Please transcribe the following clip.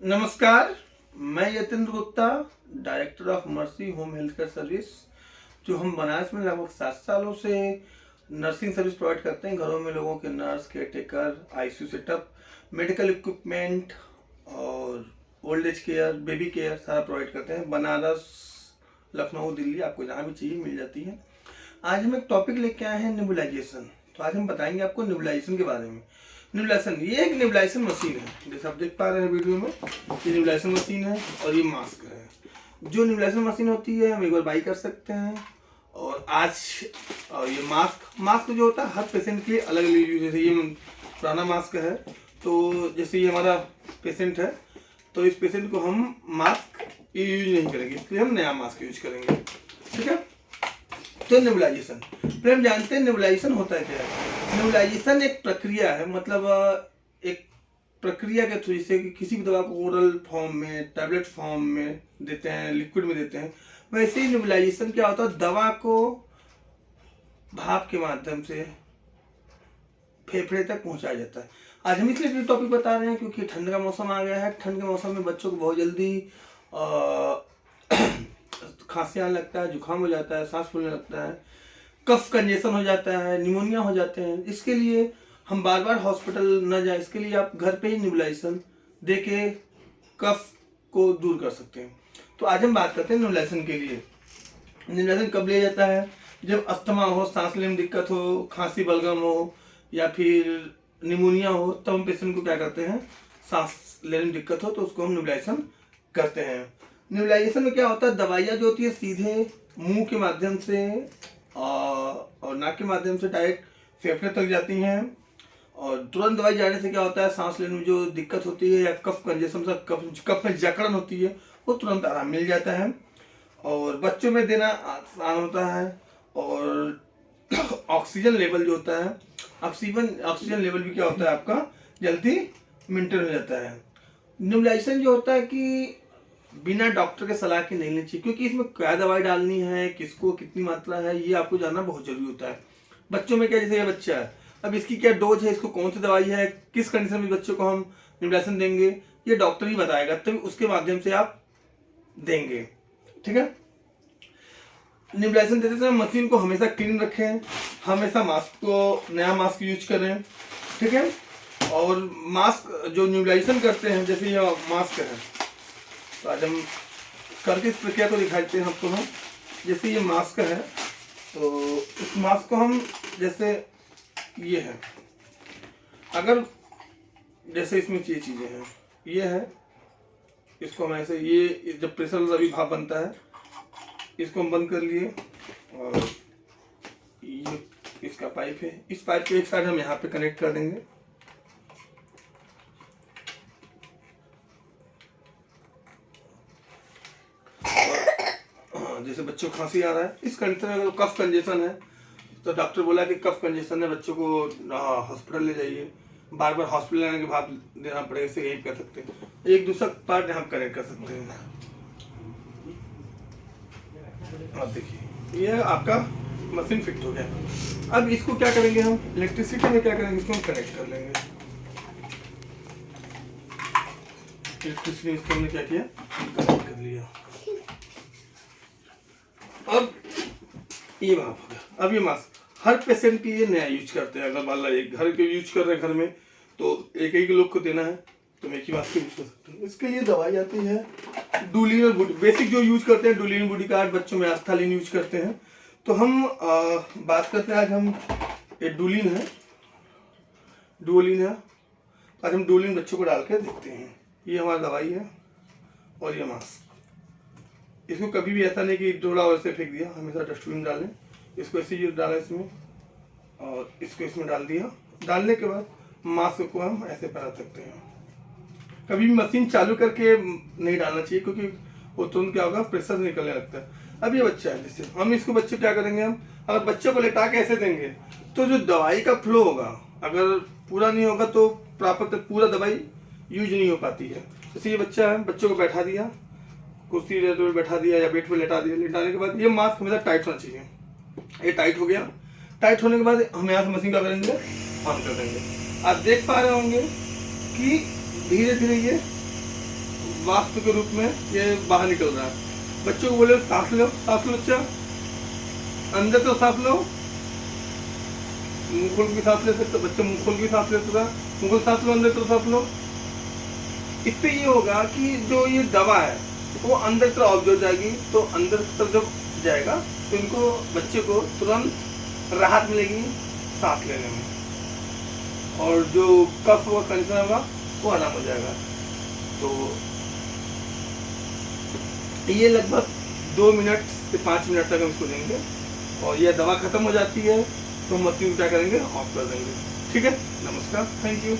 नमस्कार, मैं Yatendra Gupta, director of mercy home health care service. जो हम बनारस में लगभग 7 सालों से नर्सिंग सर्विस प्रोवाइड करते हैं। घरों में लोगों के nurse, caretaker, ICU setup, medical equipment और old age care, baby care सारा प्रोवाइड करते हैं। बनारस, लखनऊ, दिल्ली, आपको जहाँ भी चाहिए मिल जाती है। आज हम एक टॉपिक लेके आए हैं, नेबुलाइजेशन। तो आज हम बताएंगे आपको नेबुलाइजेशन के बारे में। नेबुलाइजेशन, ये एक नेबुलाइजेशन मशीन है, जैसे आप देख पा रहे हैं वीडियो में। ये नेबुलाइजेशन मशीन है और ये मास्क है। जो नेबुलाइजेशन मशीन होती है हम एक बार बाई कर सकते हैं। और ये मास्क जो होता है हर पेशेंट के लिए अलग अलग यूज। जैसे ये पुराना मास्क है, तो जैसे ये हमारा पेशेंट है, तो इस पेशेंट को हम मास्क यूज नहीं करेंगे, इसलिए हम नया मास्क यूज करेंगे। ठीक है। तो नेबुलाइजेशन फिर हम जानते हैं नेबुलाइजेशन होता है क्या है। नेबुलाइजेशन एक प्रक्रिया है, मतलब एक प्रक्रिया के थ्रू, जैसे कि किसी भी दवा को ओरल फॉर्म में, टैबलेट फॉर्म में देते हैं, लिक्विड में देते हैं, वैसे ही नेबुलाइजेशन क्या होता है, दवा को भाप के माध्यम से फेफड़े तक पहुंचाया जाता है। आज हम इसलिए टॉपिक बता रहे हैं क्योंकि ठंड का मौसम आ गया है। ठंड के मौसम में बच्चों को बहुत जल्दी खांसी आने लगता है, जुकाम हो जाता है, सांस फूलने लगता है, कफ कंजेशन हो जाता है, निमोनिया हो जाते हैं। इसके लिए हम बार बार हॉस्पिटल न जाए, इसके लिए आप घर पे ही नेबुलाइजेशन दे के कफ को दूर कर सकते हैं। तो आज हम बात करते हैं नेबुलाइजेशन के लिए। नेबुलाइजेशन कब लिया जाता है? जब अस्थमा हो, सांस लेने में दिक्कत हो, खांसी बलगम हो या फिर निमोनिया हो, तब हम पेशेंट को क्या करते हैं, सांस लेने में दिक्कत हो तो उसको हम नेबुलाइजेशन करते हैं। नेबुलाइजेशन में क्या होता है, दवाइयाँ जो होती है सीधे मुंह के माध्यम से और नाक के माध्यम से डायरेक्ट फेफड़े तक जाती हैं। और तुरंत दवाई जाने से क्या होता है, सांस लेने में जो दिक्कत होती है या कफ कंजेशन से कफ में जकड़न होती है, वो तुरंत आराम मिल जाता है। और बच्चों में देना आसान होता है। और ऑक्सीजन लेवल जो होता है, ऑक्सीजन लेवल भी क्या होता है आपका जल्दी मेंटेन हो जाता है। नेबुलाइजेशन जो होता है कि बिना डॉक्टर के सलाह के नहीं लेनी चाहिए, क्योंकि इसमें क्या दवाई डालनी है, किसको कितनी मात्रा है, ये आपको जानना बहुत जरूरी होता है। बच्चों में क्या, जैसे ये बच्चा है, अब इसकी क्या डोज है, इसको कौन सी दवाई है, किस कंडीशन में बच्चों को हम नेबुलाइजेशन देंगे, ये डॉक्टर ही बताएगा, तभी उसके माध्यम से आप देंगे। ठीक है। नेबुलाइजेशन देते समय मशीन को हमेशा क्लीन रखें, हमेशा नया मास्क यूज करें। ठीक है। और मास्क जो नेबुलाइजेशन करते हैं, जैसे ये मास्क है, तो आज हम करके इस प्रक्रिया को दिखाते हैं आपको। हम जैसे ये मास्क है, तो इस मास्क को हम जैसे ये है, अगर जैसे इसमें ये चीज़ें हैं, ये है, इसको हम ऐसे, ये जब प्रेशर अभी भाप बनता है, इसको हम बंद कर लिए। और ये इसका पाइप है, इस पाइप के एक साइड हम यहाँ पे कनेक्ट कर देंगे। जैसे बच्चों को खांसी आ रहा है, इस कंडीशन में अगर कफ कंजेशन है, तो डॉक्टर बोला कि कफ कंजेशन है, बच्चों को हॉस्पिटल ले जाइए, बार बार हॉस्पिटल आने के भाप देना पड़ेगा, इससे यही कर सकते हैं। एक दूसरा पार्ट यहाँ कनेक्ट कर सकते हैं। अब देखिए ये आपका मशीन फिट हो गया। अब इसको क्या करेंगे, हम इलेक्ट्रिसिटी में क्या करेंगे, इसको हम कनेक्ट कर लेंगे। इलेक्ट्रिसिटी इसको हमने क्या किया, कनेक्ट कर लिया। अब ये भाप हो गया। अब ये मास्क हर पेशेंट के लिए नया यूज करते हैं। अगर मान लो एक घर के यूज कर रहे हैं घर में, तो एक ही लोग को देना है, तो एक ही मास्क यूज कर सकते हैं। इसके लिए दवाई आती है डुलिन और बुडी, बेसिक जो यूज करते हैं डुलिन बुडिकार्ड, बच्चों में आस्थालिन यूज करते हैं। तो हम बात करते हैं, आज हम ये डुलिन है, आज हम डुलिन बच्चों को डाल के देखते हैं। ये हमारी दवाई है और ये मास्क। इसको कभी भी ऐसा नहीं कि डोला और से फेंक दिया, हमेशा डस्टबिन में डालें। इसको ऐसे ही डाला इसमें और इसको इसमें डाल दिया। डालने के बाद मास्क को हम ऐसे पहना सकते हैं। कभी भी मशीन चालू करके नहीं डालना चाहिए, क्योंकि वो तुरंत क्या होगा, प्रेशर निकलने लगता है। अब ये बच्चा है, जैसे हम इसको बच्चे क्या करेंगे, हम अगर बच्चे को लेटा के ऐसे देंगे तो जो दवाई का फ्लो होगा, अगर पूरा नहीं होगा तो प्रॉपर पूरा दवाई यूज नहीं हो पाती है। जैसे ये बच्चा है, बच्चों को बैठा दिया, कुर्सी पे बैठा दिया या बेड पे लेटा दिया। लेटाने के बाद ये मास्क हमेशा टाइट होना चाहिए। ये टाइट हो गया। टाइट होने के बाद हम यहाँ से मशीन क्या करेंगे, ऑन कर देंगे। आप देख पा रहे होंगे कि धीरे धीरे ये वाष्प के रूप में ये बाहर निकल रहा है। बच्चों को बोले सांस लो बच्चा, अंदर तो सांस लो, मुंह खोल के सांस ले सकते, बच्चा मुंह खोल के सांस ले सकता, मुंह खोल सांस लो, अंदर तो सांस लो। इससे ये होगा कि जो ये दवा है वो अंदर तरफ ऑब्जर्व जाएगी, तो अंदर तरफ जब जाएगा तो इनको बच्चे को तुरंत राहत मिलेगी सांस लेने में, और जो कफ व कंजन होगा वो आराम हो जाएगा। तो ये लगभग 2 मिनट से 5 मिनट तक हम इसको देंगे, और यह दवा खत्म हो जाती है तो हम मशीन क्या करेंगे, ऑफ कर देंगे। ठीक है, नमस्कार, थैंक यू।